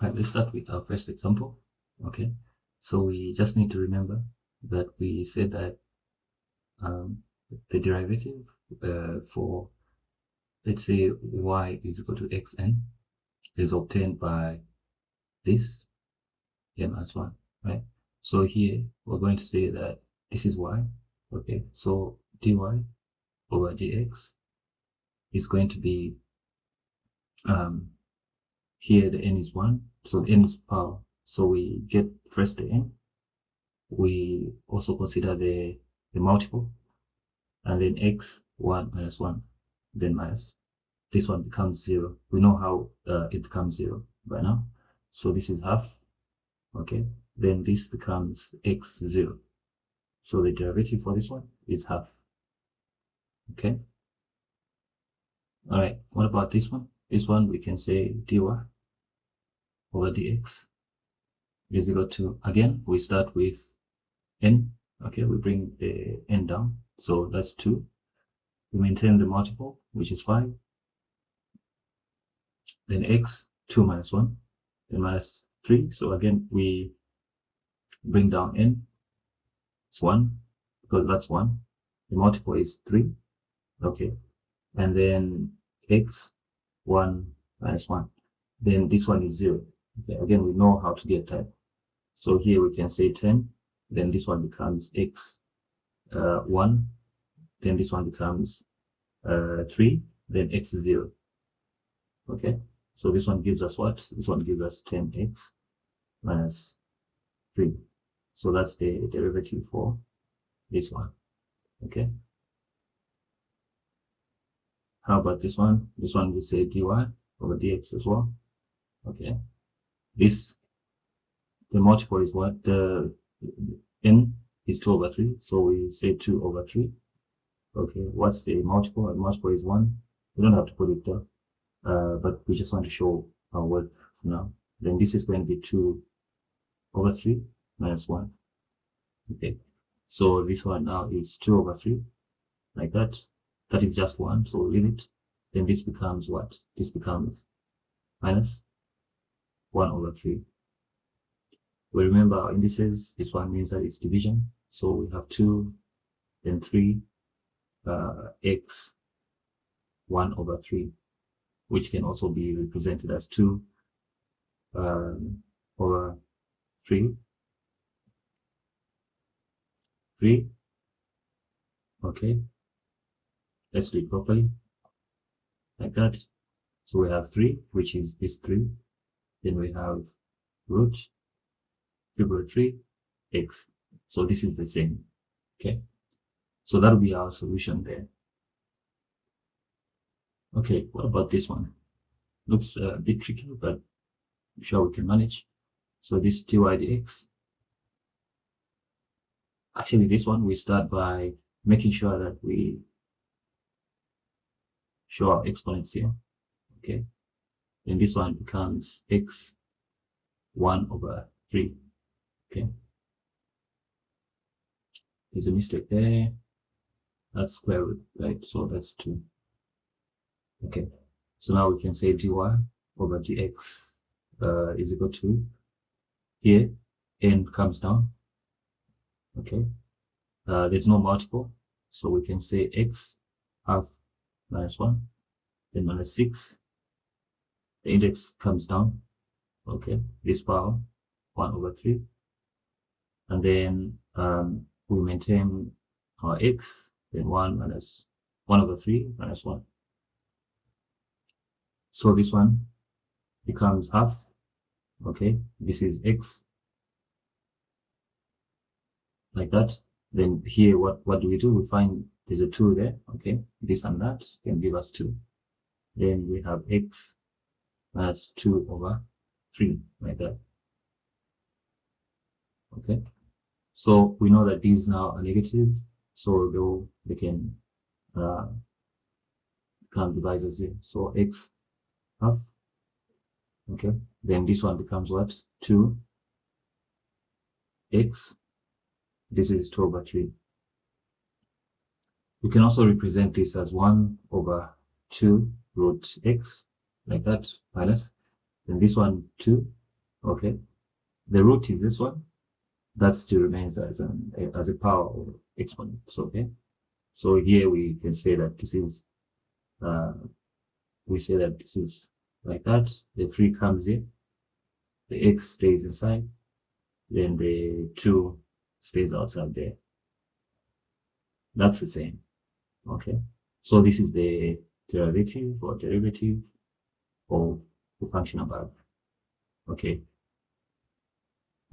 Right, let's start with our first example. Okay, so we just need to remember that we said that the derivative for, let's say, y is equal to xn is obtained by this n as 1, right? So here we're going to say that this is y. Okay, so dy over dx is going to be here the n is 1, so the n is power, so we get first the n, we also consider the multiple, and then x 1 minus 1, then minus this one becomes 0. We know how it becomes 0 by now, so this is half. Okay, then this becomes x 0, so the derivative for this one is half. Okay, all right, what about this one? This one we can say dy over dx is equal to, again we start with n. Okay, we bring the n down, so that's 2. We maintain the multiple, which is 5, then x 2 minus 1, then minus 3. So again we bring down n, it's 1 because that's 1, the multiple is 3. Okay, and then x 1 minus 1, then this one is 0. Okay, again we know how to get that, so here we can say 10, then this one becomes x 1, then this one becomes 3, then x 0. Okay, so this one gives us what? This one gives us 10x minus 3. So that's the derivative for this one. Okay, how about this one? This one we say dy over dx as well. Okay, this, the multiple is what? The n is 2 over 3, so we say 2 over 3. Okay, what's the multiple? The multiple is 1. We don't have to put it there, but we just want to show our work for now. Then this is going to be 2 over 3 minus 1. Okay, so this one now is 2 over 3, like that. That is just 1, so we'll leave it. Then this becomes what? This becomes minus 1 over 3. We remember our indices. This one means that it's division, so we have 2, then 3, x 1 over 3, which can also be represented as 2 over 3. Okay, let's do it properly, like that. So we have 3, which is this 3, then we have root 3 over 3 x, so this is the same. Okay, so that will be our solution there. Okay, what about this one? Looks a bit tricky, but I'm sure we can manage. So this dy dx, actually this one we start by making sure that we show our exponents here. Okay, then this one becomes x 1 over 3. Okay, there's a mistake there, that's square root, right? So that's 2. Okay, so now we can say dy over dx is equal to, here n comes down. Okay, there's no multiple, so we can say x half minus 1, then minus 6. The index comes down. Okay, this power 1 over 3, and then we maintain our x, then 1 minus 1 over 3 minus 1. So this one becomes half. Okay, this is x, like that. Then here what do? We find there's a 2 there. Okay, this and that can give us 2. Then we have x minus 2 over 3, like that. Okay, so we know that these now are negative, so they can become divisors here. So x half. Okay, then this one becomes what? 2 x, this is 2 over 3. We can also represent this as 1 over 2 root x, like that, minus, then this one 2, Okay, the root is this one. That still remains as a power or exponent. So, okay, so here we can say that this is like that. The 3 comes in, the x stays inside, then the 2 stays outside there. That's the same. Okay, so this is the derivative of the function above. Okay,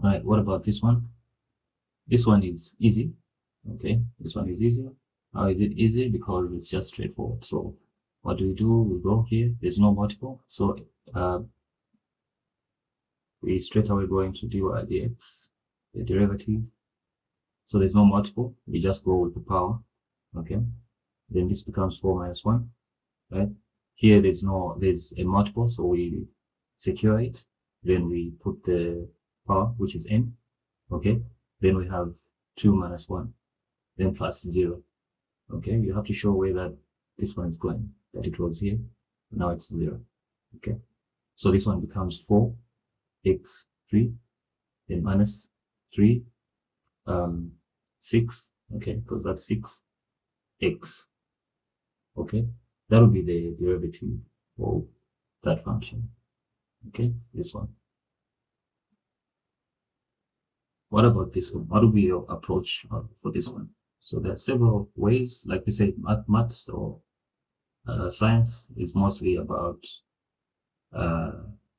all right, what about this one? This one is easy. Okay, this one is easy. How is it easy? Because it's just straightforward. So what do? We go here, there's no multiple, so we straight away going to dy dx, the derivative. So there's no multiple, we just go with the power. Okay, then this becomes 4 minus 1, right? Here there's a multiple, so we secure it, then we put the power, which is n. Okay, then we have 2 minus 1, then plus 0. Okay, you have to show where that this one is going, that it was here, now it's 0. Okay, so this one becomes 4x3, then minus 3, 6, okay, because that's 6x. Okay, that will be the derivative of that function. Okay, this one. What about this one? What will be your approach for this one? So there are several ways. Like we said, maths or science is mostly about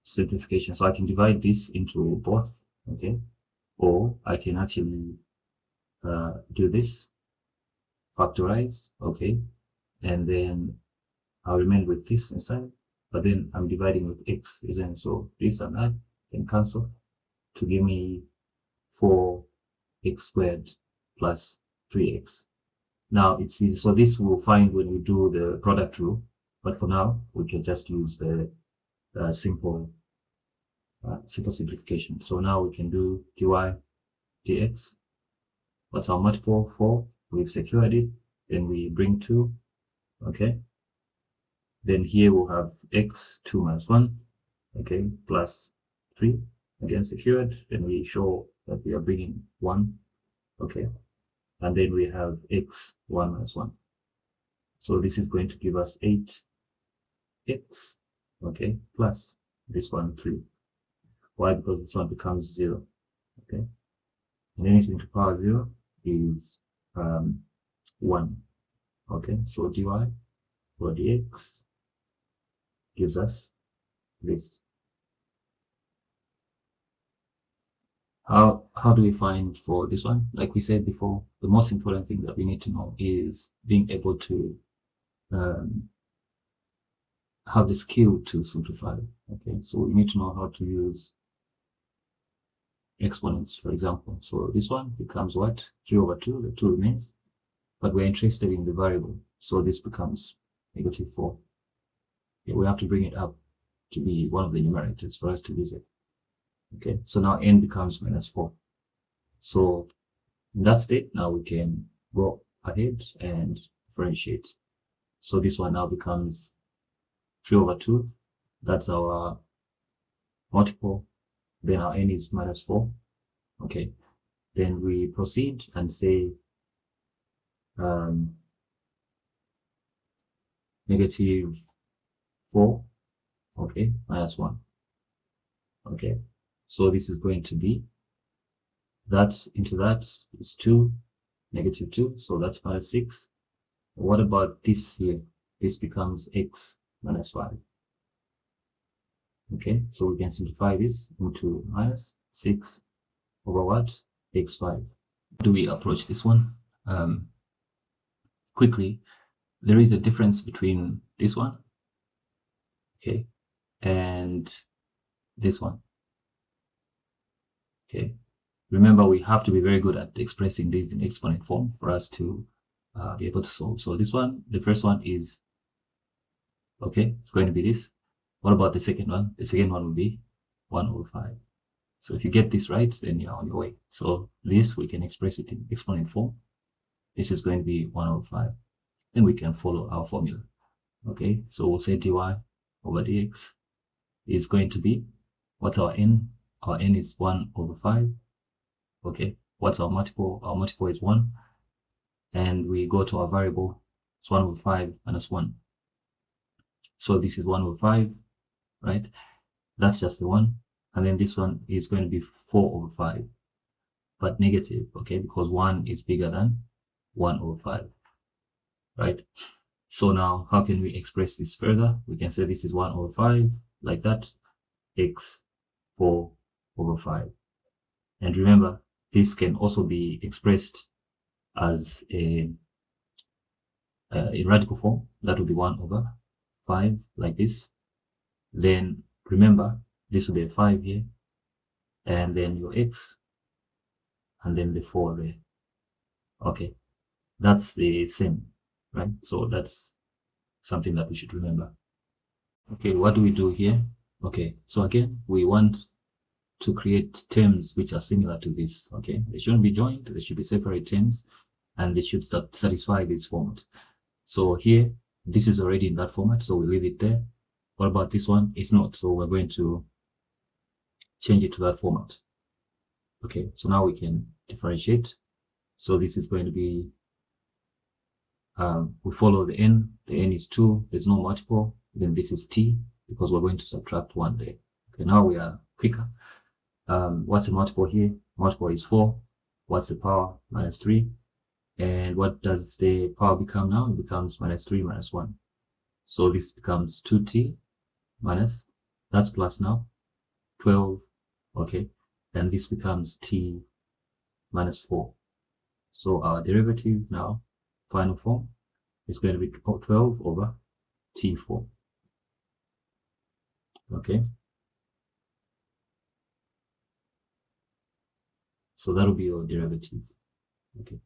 simplification. So I can divide this into both, okay? Or I can actually do this, factorize, okay? And then I'll remain with this inside, but then I'm dividing with x, isn't it? So this and that can cancel to give me 4x squared plus 3x. Now it's easy. So this we'll find when we do the product rule, but for now we can just use the simple simplification. So now we can do dy dx. What's our multiple? 4. We've secured it. Then we bring 2. Okay. Then here we'll have x 2 minus 1. Okay, plus 3. Again secured. Then we show that we are bringing 1. Okay. And then we have x 1 minus 1. So this is going to give us 8x, okay, plus this one 3. Why? Because this one becomes 0, okay. And anything to power 0 is 1, okay. So dy or dx gives us this. How do we find for this one? Like we said before, the most important thing that we need to know is being able to have the skill to simplify. Okay, so we need to know how to use exponents, for example. So this one becomes what? 3 over 2, the 2 remains, but we're interested in the variable, so this becomes -4. Okay, we have to bring it up to be one of the numerators for us to use it. Okay, so now n becomes -4. So in that state, now we can go ahead and differentiate. So this one now becomes 3 over 2. That's our multiple. Then our n is -4. Okay, then we proceed and say -4, okay, -1. Okay, so this is going to be that into that is 2, -2, so that's -6. What about this here? This becomes x -5. Okay, so we can simplify this into -6 over what? x5. Do we approach this one? Quickly, there is a difference between this one, okay, and this one. Okay, remember we have to be very good at expressing these in exponent form for us to be able to solve. So this one, the first one is, okay, it's going to be this. What about the second one? The second one will be 1 over 5. So if you get this right, then you're on your way. So this, we can express it in exponent form. This is going to be 1 over 5. Then we can follow our formula. Okay, so we'll say dy over dx is going to be, what's our n? our n is 1 over 5. Okay, what's our multiple? Our multiple is 1. And we go to our variable, it's 1 over 5 minus 1. So this is 1 over 5, right? That's just the 1. And then this one is going to be 4 over 5, but negative, okay, because 1 is bigger than 1 over 5, right? So now how can we express this further? We can say this is 1 over 5, like that, x 4 over 5. And remember, this can also be expressed as a radical form. That would be 1 over 5, like this. Then remember, this will be a 5 here, and then your x, and then the 4 there. Okay, that's the same, right? So that's something that we should remember. Okay, what do we do here? Okay, so again, we want to create terms which are similar to this. Okay, they shouldn't be joined, they should be separate terms, and they should satisfy this format. So here, this is already in that format, so we leave it there. What about this one? It's not, so we're going to change it to that format. Okay, so now we can differentiate. So this is going to be, we follow the n is 2, there's no multiple, then this is t, because we're going to subtract 1 there. Okay, now we are quicker. What's the multiple here? Multiple is 4. What's the power? Minus 3. And what does the power become now? It becomes minus 3 minus 1. So this becomes 2t minus, that's plus now, 12, okay, and this becomes t minus 4. So our derivative now, final form, is going to be 12 over t4. Okay, so that will be your derivative. Okay.